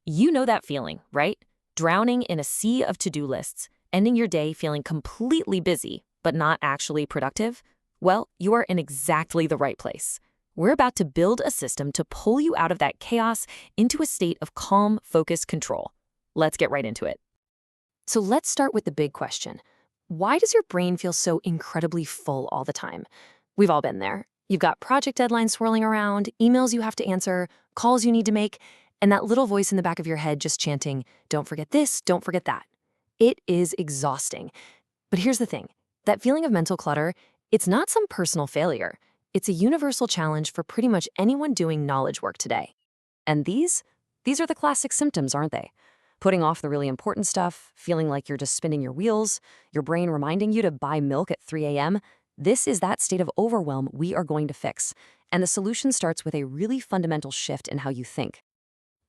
You know that feeling, right? Drowning in a sea of to-do lists, ending your day feeling completely busy, but not actually productive? Well, you are in exactly the right place. We're about to build a system to pull you out of that chaos into a state of calm, focused control. Let's get right into it. So let's start with the big question. Why does your brain feel so incredibly full all the time? We've all been there. You've got project deadlines swirling around, emails you have to answer, calls you need to make, and that little voice in the back of your head just chanting, don't forget this, don't forget that. It is exhausting. But here's the thing. That feeling of mental clutter, it's not some personal failure. It's a universal challenge for pretty much anyone doing knowledge work today. And these are the classic symptoms, aren't they? Putting off the really important stuff, feeling like you're just spinning your wheels, your brain reminding you to buy milk at 3 a.m. This is that state of overwhelm we are going to fix. And the solution starts with a really fundamental shift in how you think.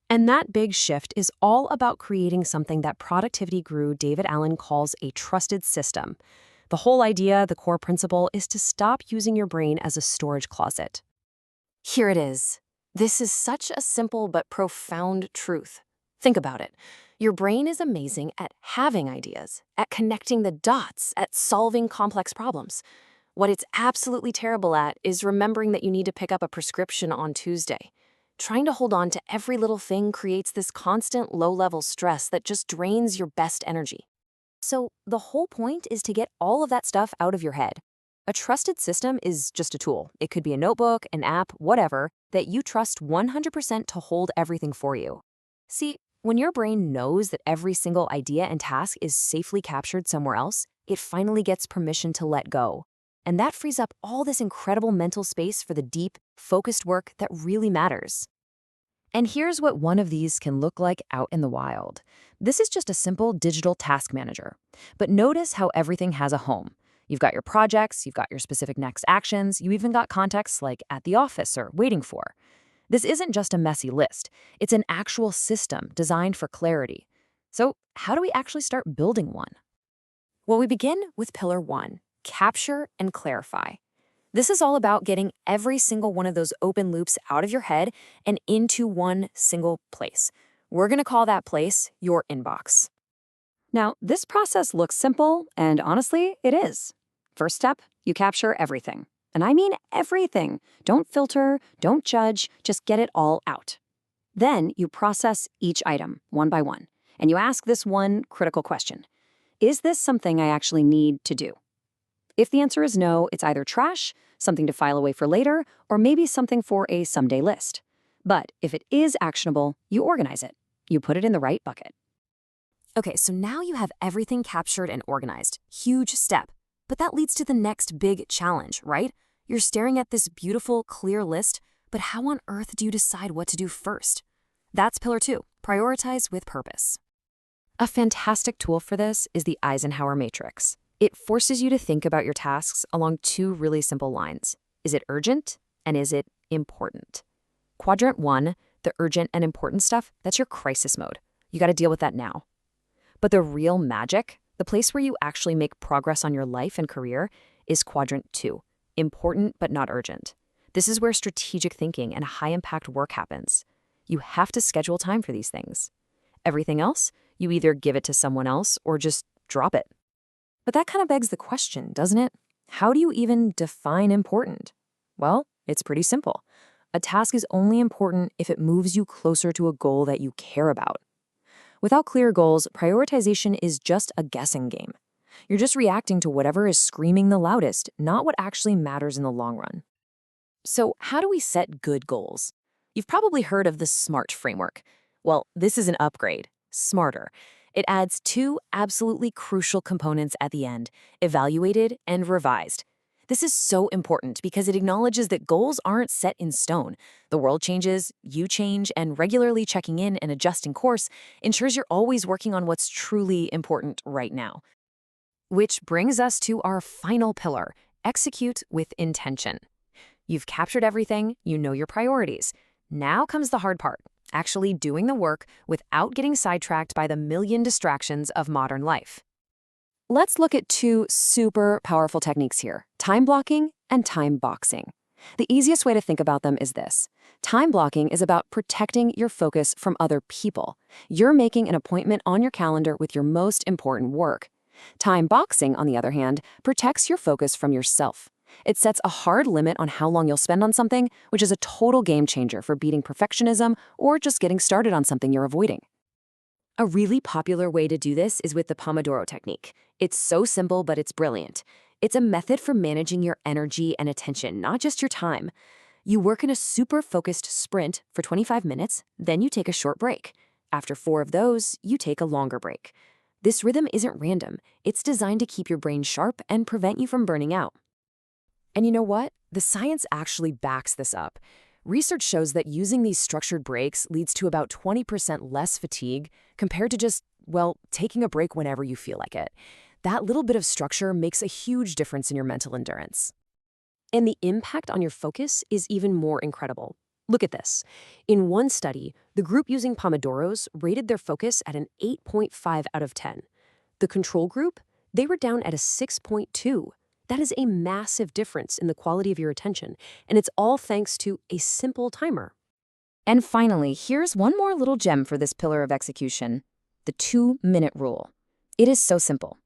And that big shift is all about creating something that productivity guru David Allen calls a trusted system. The whole idea, the core principle, is to stop using your brain as a storage closet. Here it is. This is such a simple but profound truth. Think about it. Your brain is amazing at having ideas, at connecting the dots, at solving complex problems. What it's absolutely terrible at is remembering that you need to pick up a prescription on Tuesday. Trying to hold on to every little thing creates this constant low-level stress that just drains your best energy. So the whole point is to get all of that stuff out of your head. A trusted system is just a tool. It could be a notebook, an app, whatever, that you trust 100% to hold everything for you. See, when your brain knows that every single idea and task is safely captured somewhere else, it finally gets permission to let go. And that frees up all this incredible mental space for the deep, focused work that really matters. And here's what one of these can look like out in the wild. This is just a simple digital task manager. But notice how everything has a home. You've got your projects, you've got your specific next actions, you even got contexts like at the office or waiting for. This isn't just a messy list. It's an actual system designed for clarity. So how do we actually start building one? Well, we begin with pillar 1, capture and clarify. This is all about getting every single one of those open loops out of your head and into one single place. We're going to call that place your inbox. Now, this process looks simple, and honestly, it is. First step, you capture everything. And I mean everything. Don't filter, don't judge, just get it all out. Then you process each item one by one, and you ask this one critical question. Is this something I actually need to do? If the answer is no, it's either trash, something to file away for later, or maybe something for a someday list. But if it is actionable, you organize it. You put it in the right bucket. Okay, so now you have everything captured and organized. Huge step. But that leads to the next big challenge, right? You're staring at this beautiful, clear list, but how on earth do you decide what to do first? That's pillar 2, prioritize with purpose. A fantastic tool for this is the Eisenhower matrix. It forces you to think about your tasks along 2 really simple lines. Is it urgent and is it important? Quadrant 1, the urgent and important stuff, that's your crisis mode. You got to deal with that now. But the real magic, the place where you actually make progress on your life and career, is quadrant 2, important but not urgent. This is where strategic thinking and high-impact work happens. You have to schedule time for these things. Everything else, you either give it to someone else or just drop it. But that kind of begs the question, doesn't it? How do you even define important? Well, it's pretty simple. A task is only important if it moves you closer to a goal that you care about. Without clear goals, prioritization is just a guessing game. You're just reacting to whatever is screaming the loudest, not what actually matters in the long run. So how do we set good goals? You've probably heard of the SMART framework. Well, this is an upgrade, smarter. It adds 2 absolutely crucial components at the end, evaluated and revised. This is so important because it acknowledges that goals aren't set in stone. The world changes, you change, and regularly checking in and adjusting course ensures you're always working on what's truly important right now. Which brings us to our final pillar, execute with intention. You've captured everything, you know your priorities. Now comes the hard part, actually doing the work without getting sidetracked by the million distractions of modern life. Let's look at 2 super powerful techniques here, time blocking and time boxing. The easiest way to think about them is this. Time blocking is about protecting your focus from other people. You're making an appointment on your calendar with your most important work. Time boxing, on the other hand, protects your focus from yourself. It sets a hard limit on how long you'll spend on something, which is a total game changer for beating perfectionism or just getting started on something you're avoiding. A really popular way to do this is with the Pomodoro technique. It's so simple, but it's brilliant. It's a method for managing your energy and attention, not just your time. You work in a super focused sprint for 25 minutes, then you take a short break. After 4 of those, you take a longer break. This rhythm isn't random. It's designed to keep your brain sharp and prevent you from burning out. And you know what? The science actually backs this up. Research shows that using these structured breaks leads to about 20% less fatigue compared to just, well, taking a break whenever you feel like it. That little bit of structure makes a huge difference in your mental endurance. And the impact on your focus is even more incredible. Look at this. In one study, the group using Pomodoros rated their focus at an 8.5 out of 10. The control group, they were down at a 6.2. That is a massive difference in the quality of your attention, and it's all thanks to a simple timer. And finally, here's one more little gem for this pillar of execution, the 2-minute rule. It is so simple.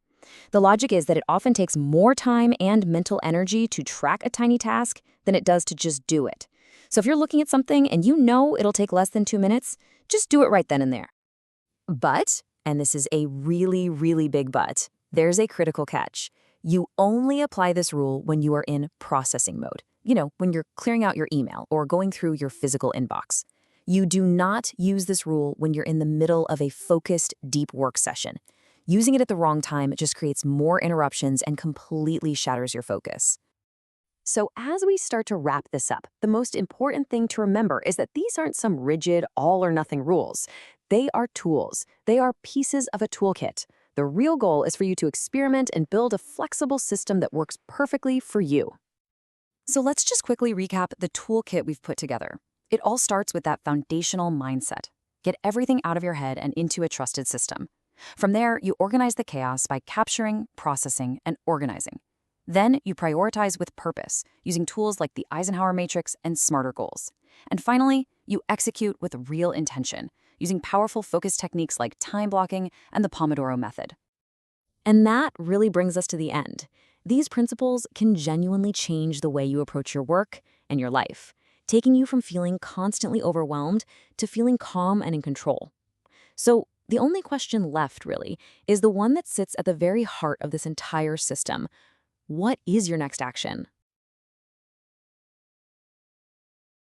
The logic is that it often takes more time and mental energy to track a tiny task than it does to just do it. So if you're looking at something and you know it'll take less than 2 minutes, just do it right then and there. But, and this is a really, really big but, there's a critical catch. You only apply this rule when you are in processing mode. You know, when you're clearing out your email or going through your physical inbox. You do not use this rule when you're in the middle of a focused, deep work session. Using it at the wrong time just creates more interruptions and completely shatters your focus. So as we start to wrap this up, the most important thing to remember is that these aren't some rigid, all-or-nothing rules. They are tools. They are pieces of a toolkit. The real goal is for you to experiment and build a flexible system that works perfectly for you. So let's just quickly recap the toolkit we've put together. It all starts with that foundational mindset. Get everything out of your head and into a trusted system. From there, you organize the chaos by capturing, processing, and organizing. Then you prioritize with purpose, using tools like the Eisenhower matrix and smarter goals. And finally, you execute with real intention, using powerful focus techniques like time blocking and the Pomodoro method. And that really brings us to the end. These principles can genuinely change the way you approach your work and your life, taking you from feeling constantly overwhelmed to feeling calm and in control. So the only question left, really, is the one that sits at the very heart of this entire system. What is your next action?